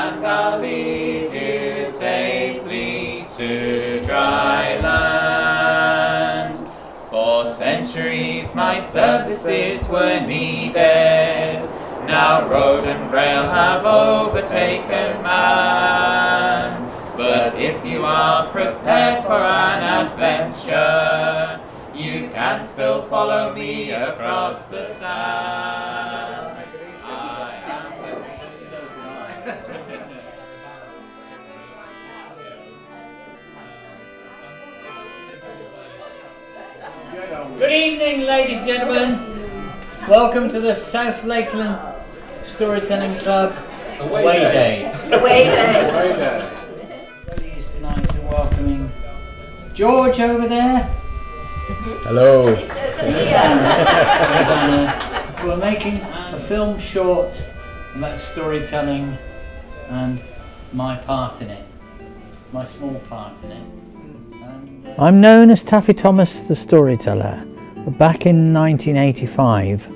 and I'll lead you safely to dry land. For centuries my services were needed, now road and rail have overtaken man. But if you are prepared for an adventure, you can still follow me across the sand. I am Good evening, ladies and gentlemen. Welcome to the South Lakeland Storytelling Club Away Day. Away Day. Pleased tonight to welcoming George over there. Hello. We're making a film short about storytelling and my part in it, my small part in it. I'm known as Taffy Thomas the Storyteller. Back in 1985,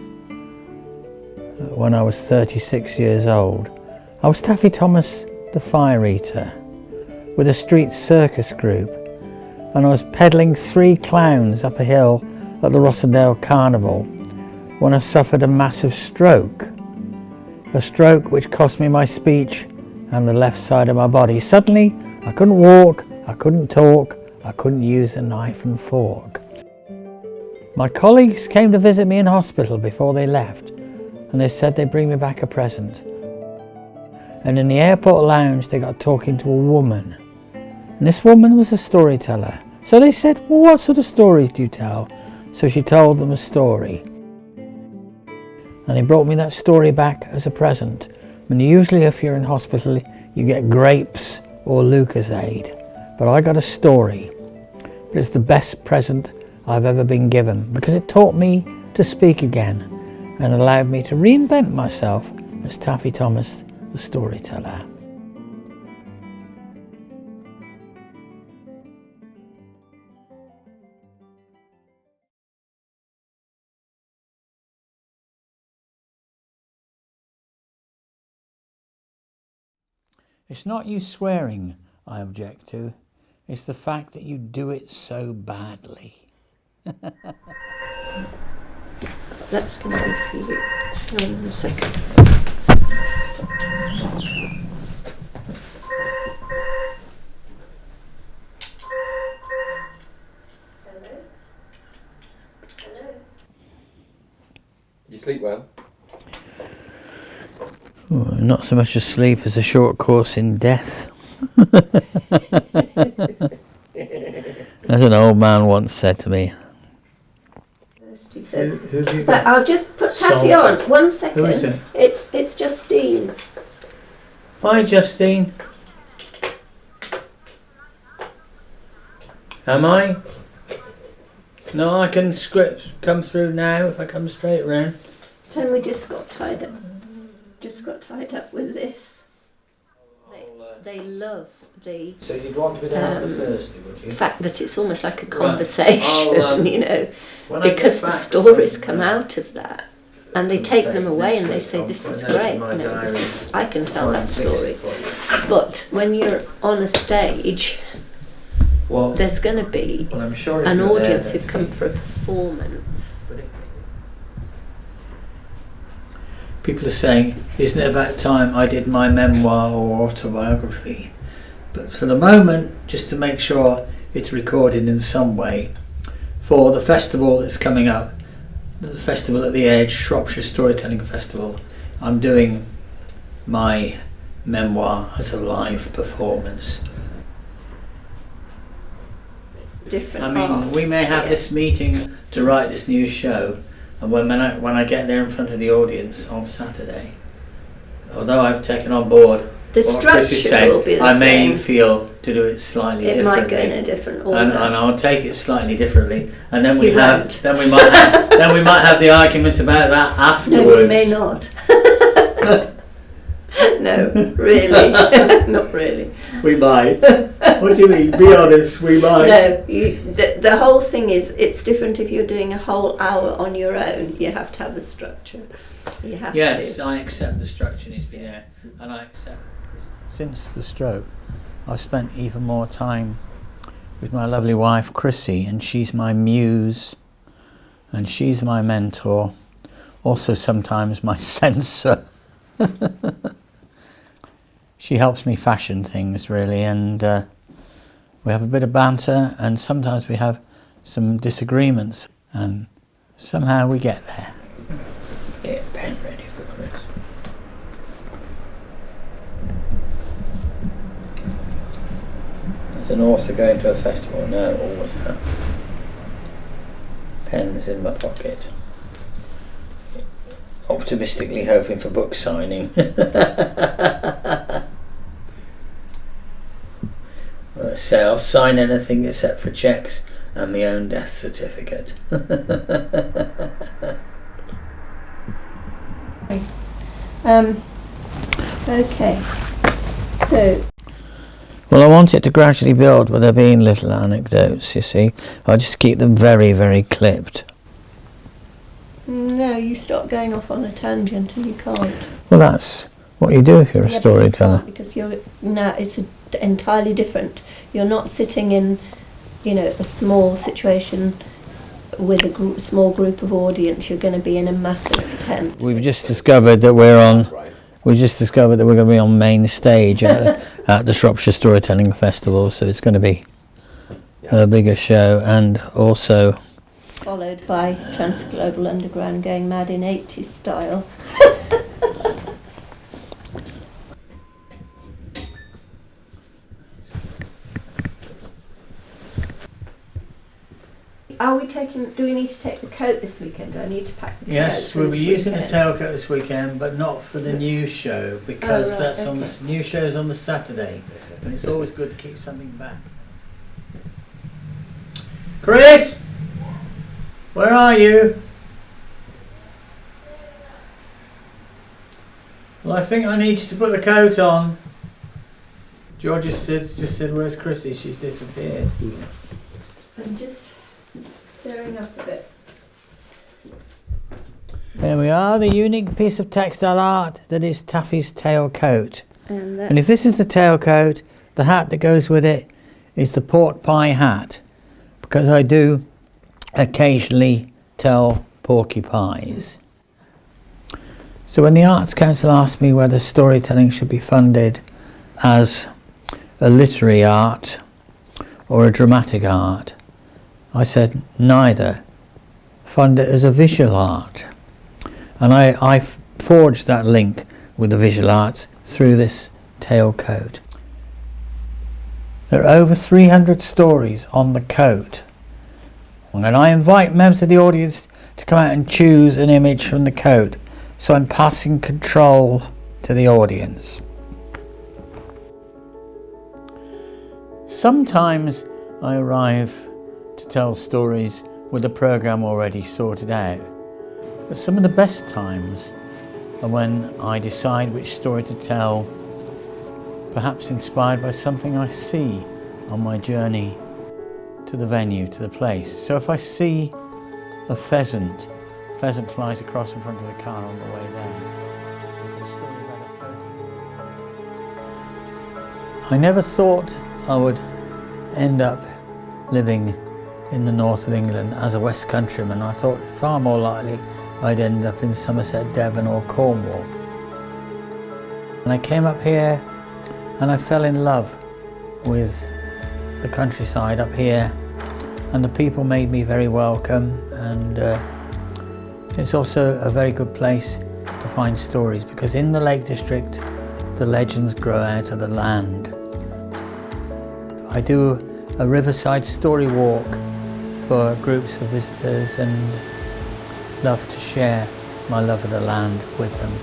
when I was 36 years old, I was Taffy Thomas the Fire Eater with a street circus group, and I was peddling 3 clowns up a hill at the Rossendale Carnival when I suffered a massive stroke. A stroke which cost me my speech and the left side of my body. Suddenly, I couldn't walk, I couldn't talk, I couldn't use a knife and fork. My colleagues came to visit me in hospital before they left, and they said they'd bring me back a present. And in the airport lounge they got talking to a woman, and this woman was a storyteller. So they said, well, what sort of stories do you tell? So she told them a story, and he brought me that story back as a present. And usually if you're in hospital you get grapes or Lucozade, but I got a story. But it's the best present I've ever been given, because it taught me to speak again and allowed me to reinvent myself as Taffy Thomas the Storyteller. It's not you swearing I object to, it's the fact that you do it so badly. That's going to be for you. Hang on a second. You sleep well? Oh, not so much asleep as a short course in death. As an old man once said to me. But I'll just put Taffy on. 1 second. Who is it? It's Justine. Hi, Justine. Am I? No, I can come through now if I come straight round. Then we just got tied up. With this. They love the So you'd want to be down on Thursday, would you? fact that it's almost like a conversation, you know, when I because get the back stories from, come out of that, and they take them away and they next say, week this I'll is put notes great, in my you know, diary this is, I can tell that Fix it story. for you. But when you're on a stage, Well, there's going to be I'm sure if an you're there, audience then who've come for a performance. people are saying, isn't it about time I did my memoir or autobiography? But for the moment, just to make sure it's recorded in some way, for the festival that's coming up, the festival at the Edge, Shropshire Storytelling Festival, I'm doing my memoir as a live performance. Different I mean, art. we may have this meeting to write this new show, and when I get there in front of the audience on Saturday, although I've taken on board The what Chris is structure saying, will be the I may same. feel to do it slightly It differently. might go in a different order. and I'll take it slightly differently, and then we You have won't. then we might have then we might have the argument about that afterwards. No, we may not. No, really, not really. We might. What do you mean? Be honest. We might. No, the whole thing is, it's different if you're doing a whole hour on your own. You have to have a structure. You have Yes, to. I accept the structure needs to be there, and I accept. since the stroke, I've spent even more time with my lovely wife Chrissy, and she's my muse and she's my mentor, also sometimes my censor. She helps me fashion things really, and we have a bit of banter, and sometimes we have some disagreements, and somehow we get there. Get a pen ready for Chris. As an author going to a festival, now I always have pens in my pocket, optimistically hoping for book signing. Say I'll sign anything except for cheques and my own death certificate. Okay, so. Well, I want it to gradually build with there being little anecdotes, you see. I just keep them very, very clipped. No, you start going off on a tangent and you can't. Well, that's what you do if you're a storyteller. Because it's entirely different. You're not sitting in, a small situation with a small group of audience. You're going to be in a massive tent. We've just discovered that we're on. We've just discovered that we're going to be on main stage at the Shropshire Storytelling Festival, so it's going to be a bigger show, and also followed by Transglobal Underground going mad in 80s style. Do we need to take the coat this weekend? Do I need to pack the coat? Yes, we'll be using the tailcoat this weekend, but not for the new show, because that's on the new show's on the Saturday, and it's always good to keep something back. Chris, where are you? Well, I think I need you to put the coat on. George just said, "Where's Chrissy?" She's disappeared. I'm just stirring up a bit. There we are, the unique piece of textile art that is Taffy's tailcoat. And if this is the tailcoat, the hat that goes with it is the pork pie hat, because I do occasionally tell porky pies. So when the Arts Council asked me whether storytelling should be funded as a literary art or a dramatic art, I said neither. Fund it as a visual art. And I forged that link with the visual arts through this tailcoat. There are over 300 stories on the coat, and I invite members of the audience to come out and choose an image from the coat, so I'm passing control to the audience. Sometimes I arrive to tell stories with the programme already sorted out, but some of the best times are when I decide which story to tell, perhaps inspired by something I see on my journey to the venue, to the place. So if I see a pheasant flies across in front of the car on the way there. I've got a story about a poetry. I never thought I would end up living in the north of England as a West Countryman. I thought far more likely I'd end up in Somerset, Devon or Cornwall. And I came up here and I fell in love with the countryside up here, and the people made me very welcome, and it's also a very good place to find stories, because in the Lake District the legends grow out of the land. I do a riverside story walk for groups of visitors and love to share my love of the land with them.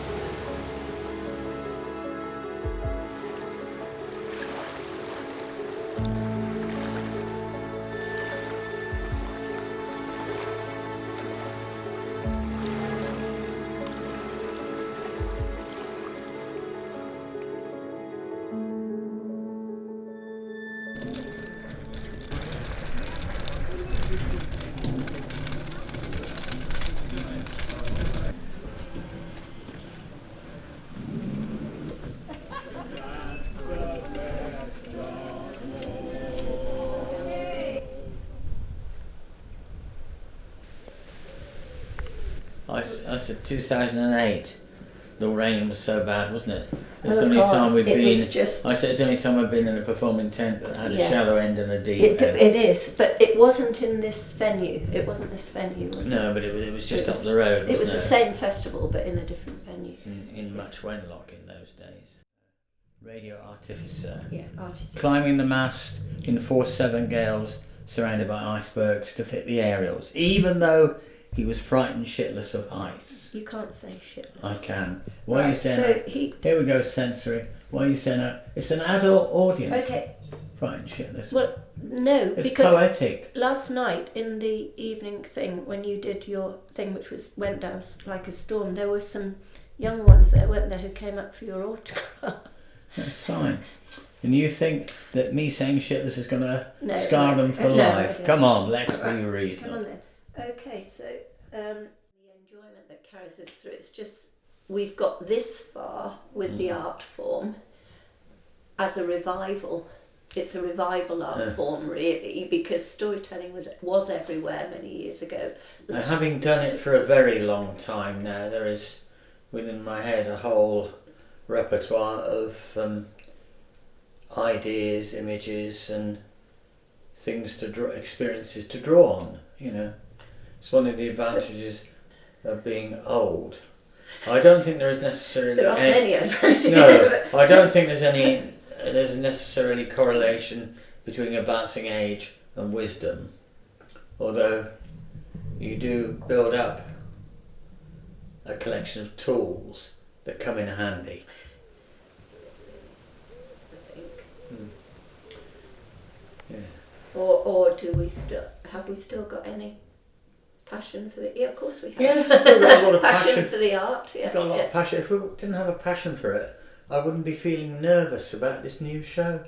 I said 2008. The rain was so bad, wasn't it? It's Oh, the only God, time we've it been. was just- I said it's the only time I've been in a performing tent that had a Yeah. shallow end and a deep It end. is, but it wasn't in this venue. It wasn't this venue, was it? No, but it was just It up was- the road. It was wasn't the same festival, but in a different venue. in Much Wenlock in those days. Radio Artificer. Yeah, artists. Climbing the mast in force 7 gales, surrounded by icebergs to fit the aerials, even though he was frightened shitless of heights. You can't say shit. I can. Why are you Right, saying so that? he. Here we go, sensory. Why are you saying that? It's an adult audience. Okay. Frightened shitless. Well, no, It's because poetic. last night in the evening thing, when you did your thing, which went down like a storm, there were some young ones there, weren't there, who came up for your autograph. That's fine. And you think that me saying shitless is going to No, scar them for no, life? no. Come on, let's Right, be reasonable. Come on then. Okay, so the enjoyment that carries us through, it's just we've got this far with the art form as a revival. It's a revival art form, really, because storytelling was everywhere many years ago. Now, having done it for a very long time now, there is within my head a whole repertoire of ideas, images, and things to draw, experiences to draw on. You know, it's one of the advantages of being old. I don't think there is necessarily There aren't many advantages. No, I don't think there's necessarily correlation between advancing age and wisdom, although you do build up a collection of tools that come in handy. I think. Yeah. Or do we have we still got any passion for the? Yeah, of course we have. Yes, we've got a lot of passion for the art. Yeah, We've got a lot yeah. of passion. If we didn't have a passion for it, I wouldn't be feeling nervous about this new show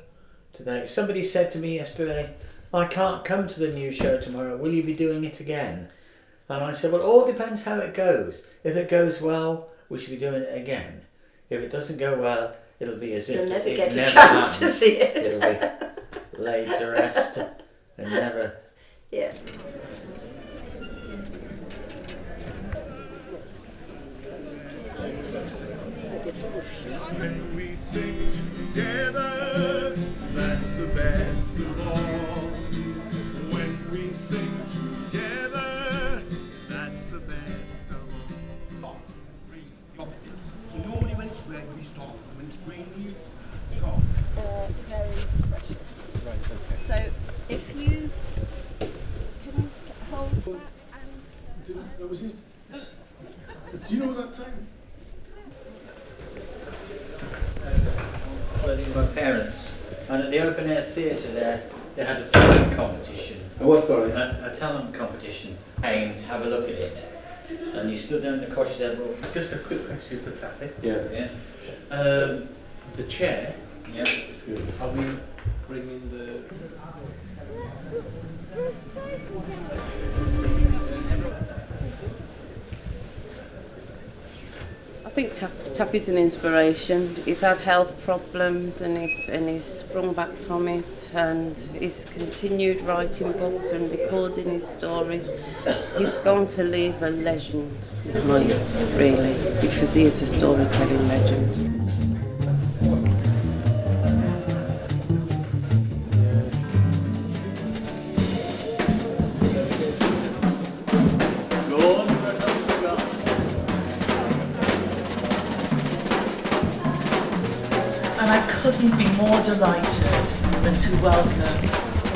today. Somebody said to me yesterday, I can't come to the new show tomorrow, will you be doing it again? And I said, well, it all depends how it goes. If it goes well, we should be doing it again. If it doesn't go well, it'll be as if You'll never it get a never chance to happened. see it. It'll be laid to rest and never. Yeah. When we sing together, that's the best of all. When we sing together, that's the best of all. So normally when it's red, we stop. When it's green, we go. Very precious. Right. Okay. So if you can you hold that and. That was it. Do you know that time? With my parents, and at the open air theatre there, they had a talent competition. What, sorry? A talent competition. Came to have a look at it, and he stood there in the coach said, well, Just a quick question for Taffy. Yeah. The chair, yeah, It's good. are we bringing the... I think Taffy's an inspiration. He's had health problems and he's sprung back from it, and he's continued writing books and recording his stories. He's going to leave a legend behind, really, because he is a storytelling legend. And I couldn't be more delighted than to welcome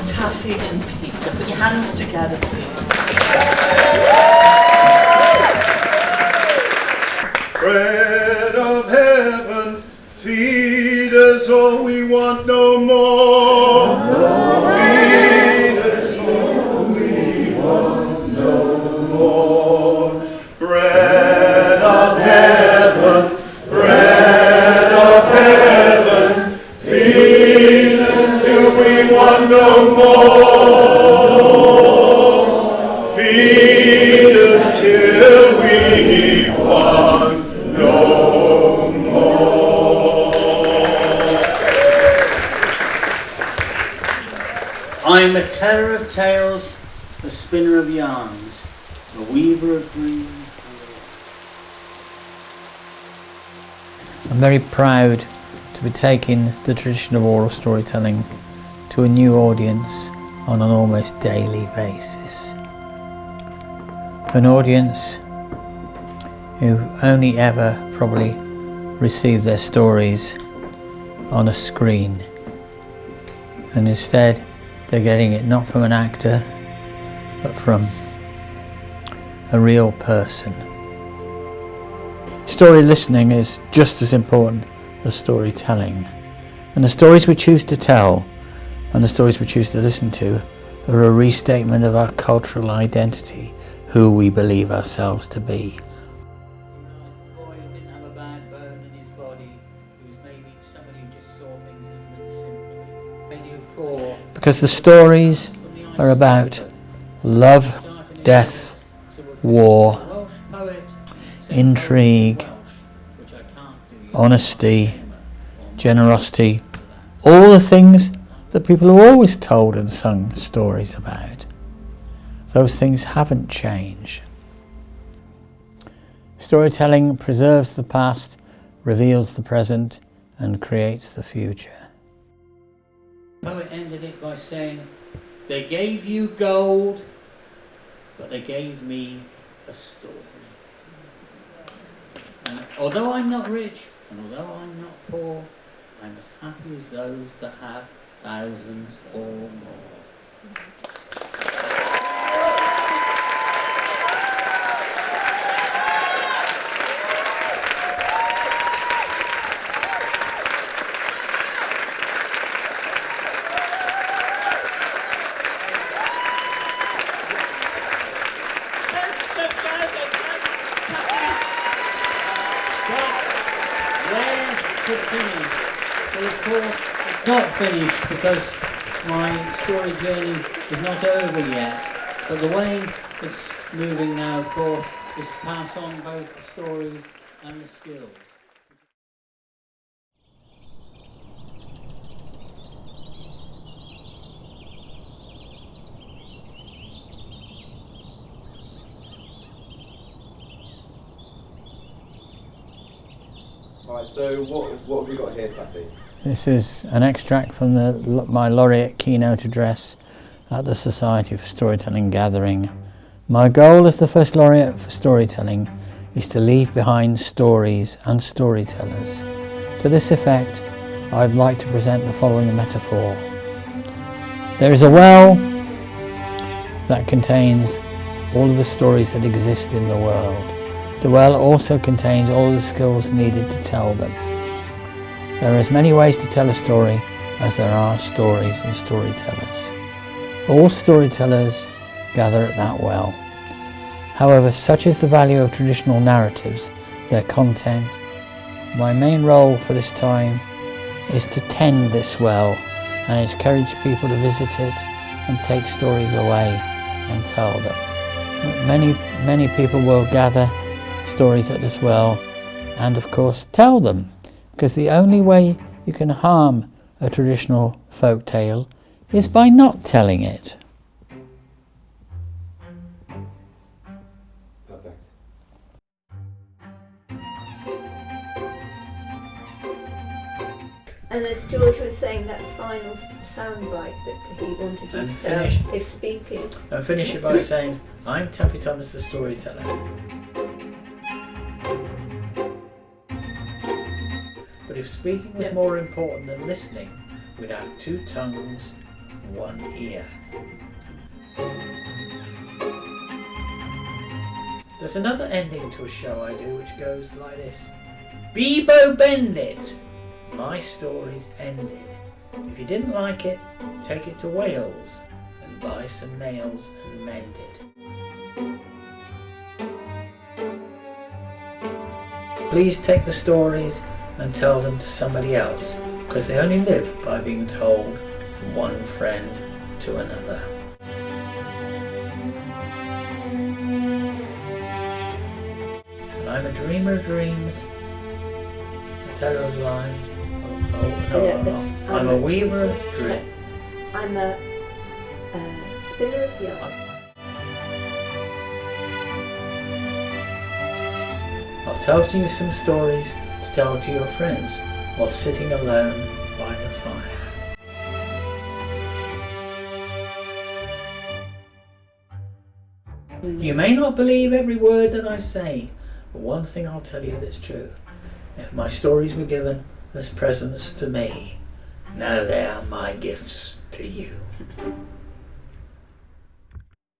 Taffy and Peter. Put your hands together, please. Bread of heaven, feed us all we want no more. Feed us all we want no more. Bread of heaven, bread of heaven, feed us till we want no more. Feed us till we want no more. I'm a teller of tales, a spinner of yarns, a weaver of dreams, I'm very proud to be taking the tradition of oral storytelling to a new audience on an almost daily basis. An audience who only ever probably received their stories on a screen, and instead they're getting it not from an actor but from a real person. Story listening is just as important as storytelling, and the stories we choose to tell and the stories we choose to listen to are a restatement of our cultural identity, who we believe ourselves to be. A boy who didn't have a bad bone in his body, who was maybe somebody who just saw things a little simply. Because the stories are about love, death, war, intrigue, honesty, generosity, all the things that people have always told and sung stories about. Those things haven't changed. Storytelling preserves the past, reveals the present, and creates the future. The poet ended it by saying, "They gave you gold, but they gave me a story." And although I'm not rich, and although I'm not poor, I'm as happy as those that have thousands or more. Well, of course, it's not finished because my story journey is not over yet. But the way it's moving now, of course, is to pass on both the stories and the skills. Right, so what have we got here, Taffy? This is an extract from my laureate keynote address at the Society for Storytelling gathering. My goal as the first laureate for storytelling is to leave behind stories and storytellers. To this effect, I'd like to present the following metaphor. There is a well that contains all of the stories that exist in the world. The well also contains all the skills needed to tell them. There are as many ways to tell a story as there are stories and storytellers. All storytellers gather at that well. However, such is the value of traditional narratives, their content. My main role for this time is to tend this well and encourage people to visit it and take stories away and tell them. Many people will gather stories at this well and of course tell them, because the only way you can harm a traditional folk tale is by not telling it. Perfect. And as George was saying, that final soundbite that he wanted you to tell, if speaking. And finish it by saying, I'm Taffy Thomas the storyteller. But if speaking was more important than listening, we'd have two tongues, one ear. There's another ending to a show I do which goes like this. Bebo bend it! My story's ended. If you didn't like it, take it to Wales and buy some nails and mend it. Please take the stories and tell them to somebody else, because they only live by being told from one friend to another. And I'm a dreamer of dreams, a teller of lies. I'm a weaver of dreams. I'm a spinner of yarn. I'll tell you some stories to to tell to your friends while sitting alone by the fire. You may not believe every word that I say, but one thing I'll tell you that's true. If my stories were given as presents to me, now they are my gifts to you.